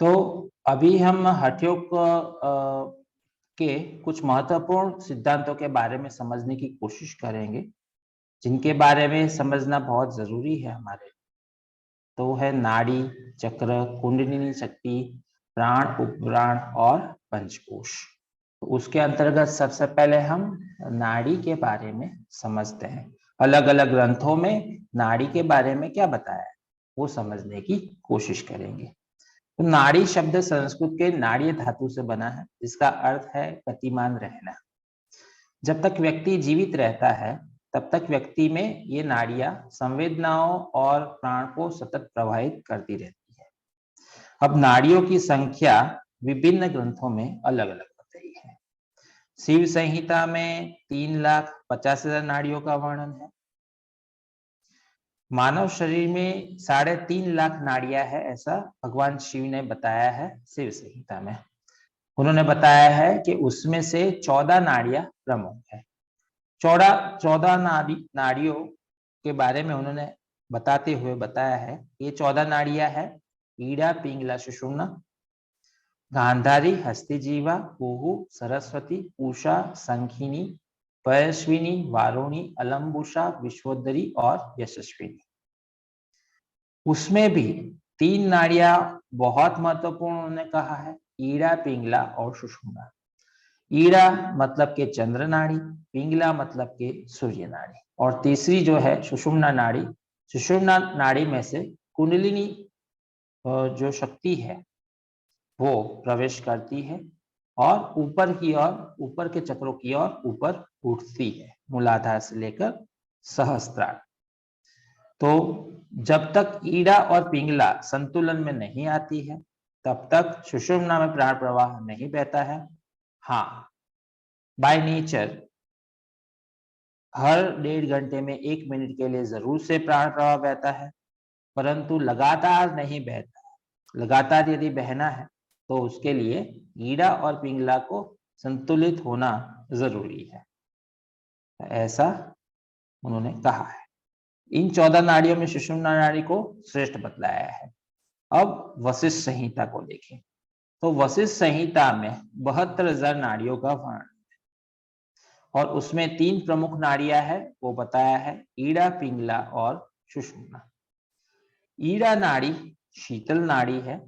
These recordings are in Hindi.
तो अभी हम हठयोग के कुछ महत्वपूर्ण सिद्धांतों के बारे में समझने की कोशिश करेंगे, जिनके बारे में समझना बहुत जरूरी है हमारे। तो है नाड़ी, चक्र, कुंडलिनी शक्ति, प्राण, उपप्राण और पंचकोश। तो उसके अंतर्गत सबसे पहले हम नाड़ी के बारे में समझते हैं। अलग अलग ग्रंथों में नाड़ी के बारे में क्या बताया है वो समझने की कोशिश करेंगे। तो नाड़ी शब्द संस्कृत के नाड़ीय धातु से बना है, जिसका अर्थ है गतिमान रहना। जब तक व्यक्ति जीवित रहता है तब तक व्यक्ति में ये नाड़ियां संवेदनाओं और प्राण को सतत प्रभावित करती रहती है। अब नाड़ियों की संख्या विभिन्न ग्रंथों में अलग अलग बताई है। शिव संहिता में 3,50,000 नाड़ियों का वर्णन है। मानव शरीर में 3.5 लाख नाड़ियां है, ऐसा भगवान शिव ने बताया है शिव संहिता में। उन्होंने बताया है कि उसमें से 14 नाड़ियां प्रमुख है। 14 नाड़ियों के बारे में उन्होंने बताते हुए बताया है, ये 14 नाड़ियां है ईड़ा, पिंगला, सुषुम्ना, गांधारी, हस्तिजीवा, कुहू, सरस्वती, पूषा, संखिनी, पयस्विनी, वारुणी, अलम्बुषा, विश्वोदरी और यशस्विनी। उसमें भी 3 नाड़ियां बहुत महत्वपूर्ण उन्होंने कहा है, ईड़ा, पिंगला और सुषुम्ना। ईड़ा मतलब के चंद्र नाड़ी, पिंगला मतलब के सूर्य नाड़ी, और तीसरी जो है सुषुम्ना नाड़ी। सुषुम्ना नाड़ी में से कुंडलिनी जो शक्ति है वो प्रवेश करती है और ऊपर की ओर, ऊपर के चक्रों की ओर ऊपर उठती है, मूलाधार से लेकर सहस्त्रार। तो जब तक ईड़ा और पिंगला संतुलन में नहीं आती है तब तक सुषुम्ना में प्राण प्रवाह नहीं बहता है। हाँ, बाय नेचर हर 1.5 घंटे में 1 मिनट के लिए जरूर से प्राण प्रवाह बहता है, परंतु लगातार नहीं बहता है। लगातार यदि बहना है तो उसके लिए ईड़ा और पिंगला को संतुलित होना जरूरी है, ऐसा उन्होंने कहा है। इन 14 नाड़ियों में सुषुम्ना नाड़ी को श्रेष्ठ बतलाया है। अब वशिष्ठ संहिता को देखें तो वशिष्ठ संहिता में 72,000 नाड़ियों का वर्णन, और उसमें 3 प्रमुख नाड़ियां है वो बताया है, ईड़ा, पिंगला और सुषुम्ना। ईड़ा नाड़ी शीतल नाड़ी है,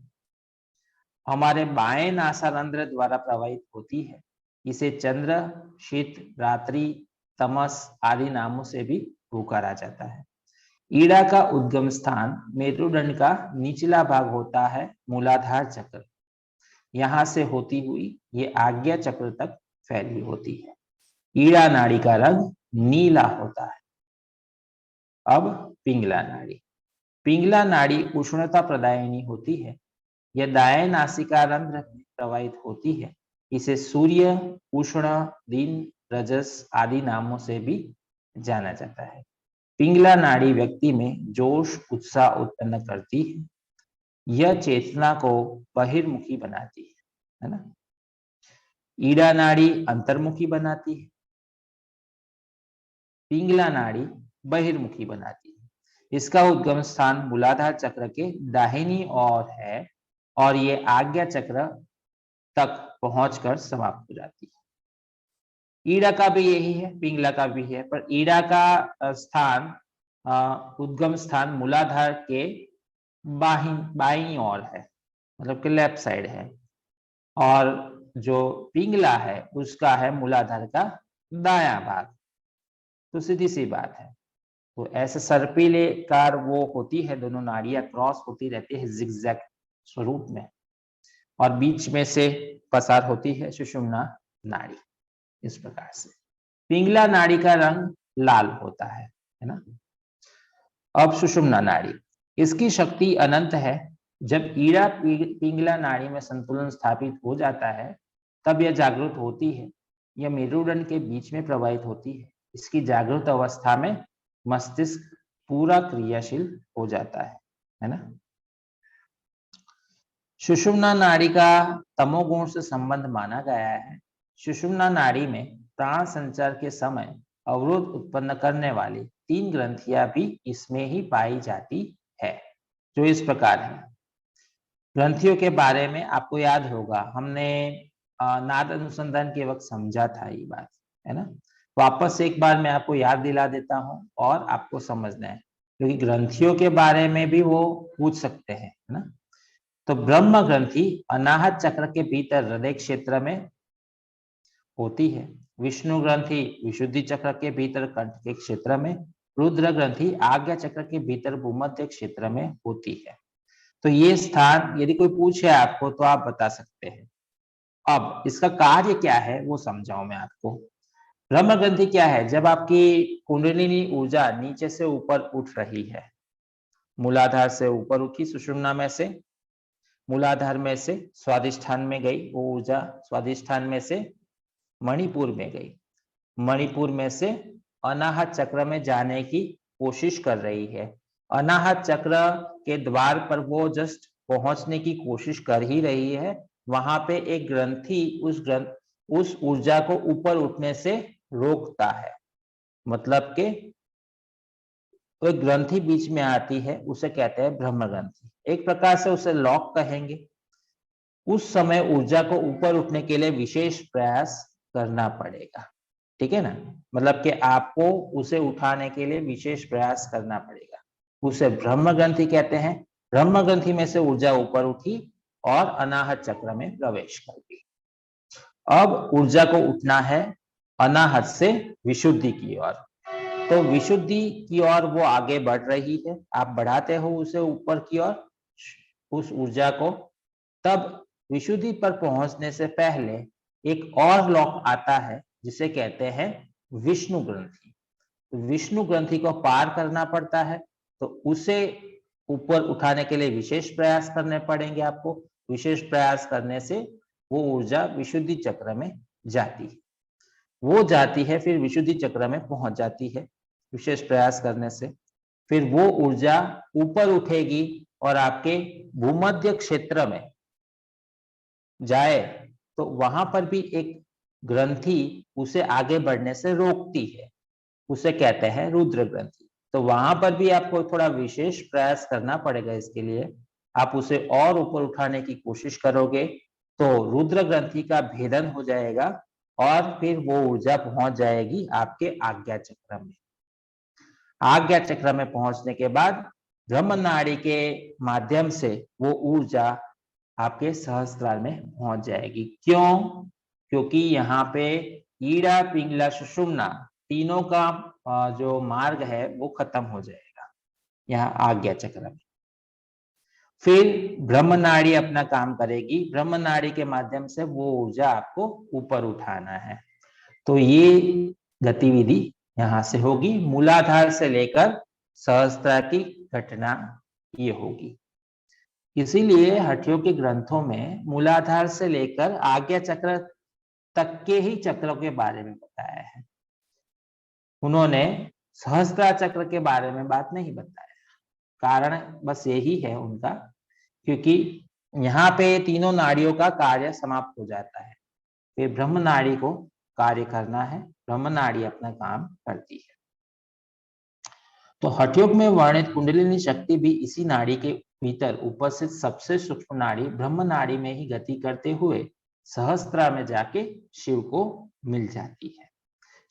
हमारे बाएं नासारंध्र द्वारा प्रवाहित होती है। इसे चंद्र, शीत, रात्रि, तमस आदि नामों से भी पुकारा जाता है। ईड़ा का उद्गम स्थान मेरुदंड का निचला भाग होता है, मूलाधार चक्र। यहां से होती हुई ये आज्ञा चक्र तक फैली होती है। ईड़ा नाड़ी का रंग नीला होता है। अब पिंगला नाड़ी। पिंगला नाड़ी उष्णता प्रदायिनी होती है। यह दाएं नासिका रंध्र में प्रवाहित होती है। इसे सूर्य, उष्ण, दिन, रजस आदि नामों से भी जाना जाता है। पिंगला नाड़ी व्यक्ति में जोश, उत्साह उत्पन्न करती है। यह चेतना को बहिर्मुखी बनाती है ना। ईड़ा नाड़ी अंतर्मुखी बनाती है, पिंगला नाड़ी बहिर्मुखी बनाती है। इसका उद्गम स्थान मूलाधार चक्र के दाहिनी ओर है और ये आज्ञा चक्र तक पहुंचकर समाप्त हो जाती है। ईड़ा का भी यही है, पिंगला का भी है, पर ईड़ा का स्थान उद्गम स्थान मूलाधार के बाईं ओर है, मतलब कि लेफ्ट साइड है, और जो पिंगला है उसका है मूलाधार का दायां भाग। तो सीधी सी बात है। तो ऐसे सर्पिले कार वो होती है, दोनों नाड़ियां क्रॉस होती रहती है जिगजैग स्वरूप में, और बीच में से पसार होती है सुषुम्ना नाड़ी। इस प्रकार से पिंगला नाड़ी का रंग लाल होता है ना। अब सुषुम्ना नाड़ी, इसकी शक्ति अनंत है। जब ईड़ा पिंगला नाड़ी में संतुलन स्थापित हो जाता है तब यह जागृत होती है। यह मेरुदंड के बीच में प्रवाहित होती है। इसकी जागृत अवस्था में मस्तिष्क पूरा क्रियाशील हो जाता है ना। सुषुम्ना नाड़ी का तमोगुण से संबंध माना गया है। सुषुम्ना नाड़ी में प्राण संचार के समय अवरोध उत्पन्न करने वाली 3 ग्रंथियां भी इसमें ही पाई जाती है, जो इस प्रकार है। ग्रंथियों के बारे में आपको याद होगा, हमने नाद अनुसंधान के वक्त समझा था ये बात, है ना। वापस एक बार मैं आपको याद दिला देता हूँ और आपको समझना है, क्योंकि ग्रंथियों के बारे में भी वो पूछ सकते हैं, है ना। तो ब्रह्म ग्रंथि अनाहत चक्र के भीतर हृदय क्षेत्र में होती है। विष्णु ग्रंथि विशुद्धि चक्र के भीतर कंठ के क्षेत्र में, रुद्र ग्रंथि आज्ञा चक्र के भीतर भूमध्य क्षेत्र में होती है। तो ये स्थान यदि कोई पूछे आपको तो आप बता सकते हैं। अब इसका कार्य क्या है वो समझाऊं मैं आपको। ब्रह्म ग्रंथि क्या है? जब आपकी कुंडलिनी ऊर्जा नीचे से ऊपर उठ रही है, मूलाधार से ऊपर उठी सुषुम्ना में से, मूलाधार में से स्वादिष्ठान में गई, वो ऊर्जा स्वादिष्ठान में से मणिपुर में गई, मणिपुर में से अनाहत चक्र में जाने की कोशिश कर रही है। अनाहत चक्र के द्वार पर वो जस्ट पहुंचने की कोशिश कर ही रही है, वहां पे एक ग्रंथि उस ऊर्जा को ऊपर उठने से रोकता है। मतलब के तो एक ग्रंथि बीच में आती है, उसे कहते हैं ब्रह्म ग्रंथि, एक प्रकार से उसे लॉक कहेंगे। उस समय ऊर्जा को ऊपर उठने के लिए विशेष प्रयास करना पड़ेगा, ठीक है ना। मतलब कि आपको उसे उठाने के लिए विशेष प्रयास करना पड़ेगा, उसे ब्रह्म ग्रंथि कहते हैं। ब्रह्म ग्रंथि में से ऊर्जा ऊपर उठी और अनाहत चक्र में प्रवेश कर गई। अब ऊर्जा को उठना है अनाहत से विशुद्धि की ओर। तो विशुद्धि की ओर वो आगे बढ़ रही है, आप बढ़ाते हो उसे ऊपर की ओर उस ऊर्जा को। तब विशुद्धि पर पहुंचने से पहले एक और लॉक आता है जिसे कहते हैं विष्णु ग्रंथि। विष्णु ग्रंथि को पार करना पड़ता है, तो उसे ऊपर उठाने के लिए विशेष प्रयास करने पड़ेंगे आपको। विशेष प्रयास करने से वो ऊर्जा विशुद्धि चक्र में जाती है, वो जाती है, फिर विशुद्धि चक्र में पहुंच जाती है विशेष प्रयास करने से। फिर वो ऊर्जा ऊपर उठेगी और आपके भूमध्य क्षेत्र में जाए, तो वहां पर भी एक ग्रंथि उसे आगे बढ़ने से रोकती है, उसे कहते हैं रुद्र ग्रंथि। तो वहां पर भी आपको थोड़ा विशेष प्रयास करना पड़ेगा, इसके लिए आप उसे और ऊपर उठाने की कोशिश करोगे तो रुद्र ग्रंथि का भेदन हो जाएगा और फिर वो ऊर्जा पहुंच जाएगी आपके आज्ञा चक्र में। आज्ञा चक्र में पहुंचने के बाद ब्रह्म नाड़ी के माध्यम से वो ऊर्जा आपके सहस्त्रार में पहुंच जाएगी। क्यों? क्योंकि यहाँ पे ईड़ा पिंगला सुषुम्ना तीनों का जो मार्ग है वो खत्म हो जाएगा यहाँ आज्ञा चक्र में। फिर ब्रह्म नाड़ी अपना काम करेगी, ब्रह्म नाड़ी के माध्यम से वो ऊर्जा आपको ऊपर उठाना है। तो ये गतिविधि यहाँ से होगी, मूलाधार से लेकर सहस्त्रार की घटना ये होगी। इसीलिए हठियों के ग्रंथों में मूलाधार से लेकर आज्ञा चक्र तक के ही चक्रों के बारे में बताया है, उन्होंने सहस्त्रार चक्र के बारे में बात नहीं बताया। कारण बस यही है उनका, क्योंकि यहाँ पे तीनों नाड़ियों का कार्य समाप्त हो जाता है, फिर ब्रह्म नाड़ी को कार्य करना है, ब्रह्म नाड़ी अपना काम करती है। तो हठयोग में वर्णित कुंडलिनी शक्ति भी इसी नाड़ी के भीतर उपस्थित सबसे सूक्ष्म नाड़ी ब्रह्म नाड़ी में ही गति करते हुए सहस्त्रा में जाके शिव को मिल जाती है।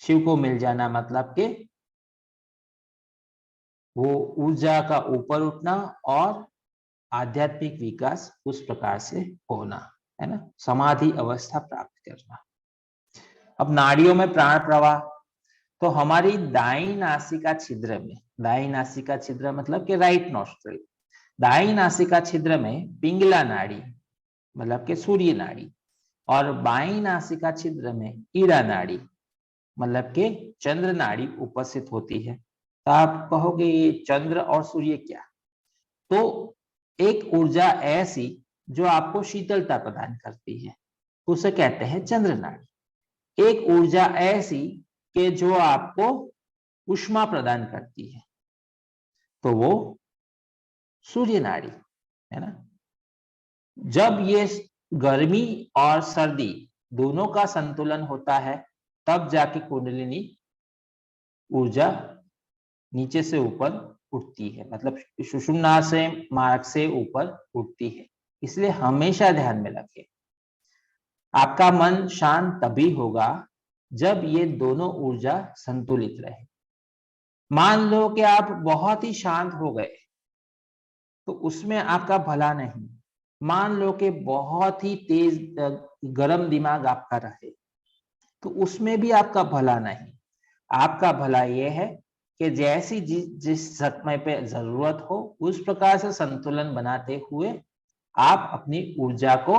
शिव को मिल जाना मतलब के वो ऊर्जा का ऊपर उठना और आध्यात्मिक विकास उस प्रकार से होना, है ना, समाधि अवस्था प्राप्त करना। अब नाड़ियों में प्राण प्रवाह, तो हमारी दाई नासिका छिद्र में, दाई नासिका छिद्र मतलब कि राइट नॉस्ट्रिल, दाई नासिका छिद्र में पिंगला नाड़ी मतलब के सूर्य नाड़ी, और बाई नासिका छिद्र में ईड़ा नाड़ी मतलब के चंद्र नाड़ी उपस्थित होती है। तो आप कहोगे ये चंद्र और सूर्य क्या? तो एक ऊर्जा ऐसी जो आपको शीतलता प्रदान करती है उसे कहते हैं चंद्र नाड़ी। एक ऊर्जा ऐसी कि जो आपको उष्मा प्रदान करती है तो वो सूर्य नाड़ी, है ना। जब ये गर्मी और सर्दी दोनों का संतुलन होता है तब जाके कुंडलिनी ऊर्जा नीचे से ऊपर उठती है, मतलब सुषुम्ना से मार्ग से ऊपर उठती है। इसलिए हमेशा ध्यान में रखें, आपका मन शांत तभी होगा जब ये दोनों ऊर्जा संतुलित रहे। मान लो कि आप बहुत ही शांत हो गए तो उसमें आपका भला नहीं। मान लो कि बहुत ही तेज गर्म दिमाग आपका रहे तो उसमें भी आपका भला नहीं। आपका भला यह है कि जैसी जिस समय पे जरूरत हो उस प्रकार से संतुलन बनाते हुए आप अपनी ऊर्जा को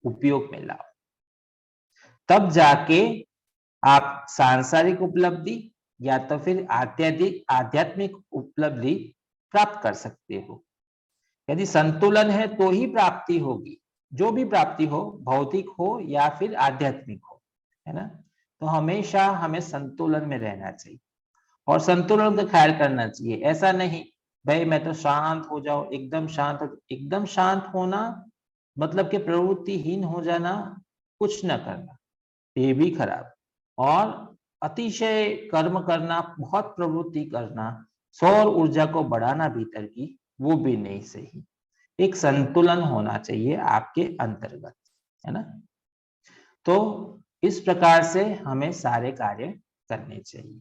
उपयोग में लाओ, तब जाके आप सांसारिक उपलब्धि या तो फिर आध्यात्मिक उपलब्धि प्राप्त कर सकते हो। यदि संतुलन है तो ही प्राप्ति होगी, जो भी प्राप्ति हो, भौतिक हो या फिर आध्यात्मिक हो, है ना। तो हमेशा हमें संतुलन में रहना चाहिए और संतुलन का ख्याल करना चाहिए। ऐसा नहीं भाई मैं तो शांत हो जाऊं, एकदम शांत होना मतलब कि प्रवृत्तिहीन हो जाना, कुछ न करना, ये भी खराब। और अतिशय कर्म करना, बहुत प्रवृत्ति करना, सौर ऊर्जा को बढ़ाना भीतर की, वो भी नहीं सही। एक संतुलन होना चाहिए आपके अंतर्गत, है ना। तो इस प्रकार से हमें सारे कार्य करने चाहिए।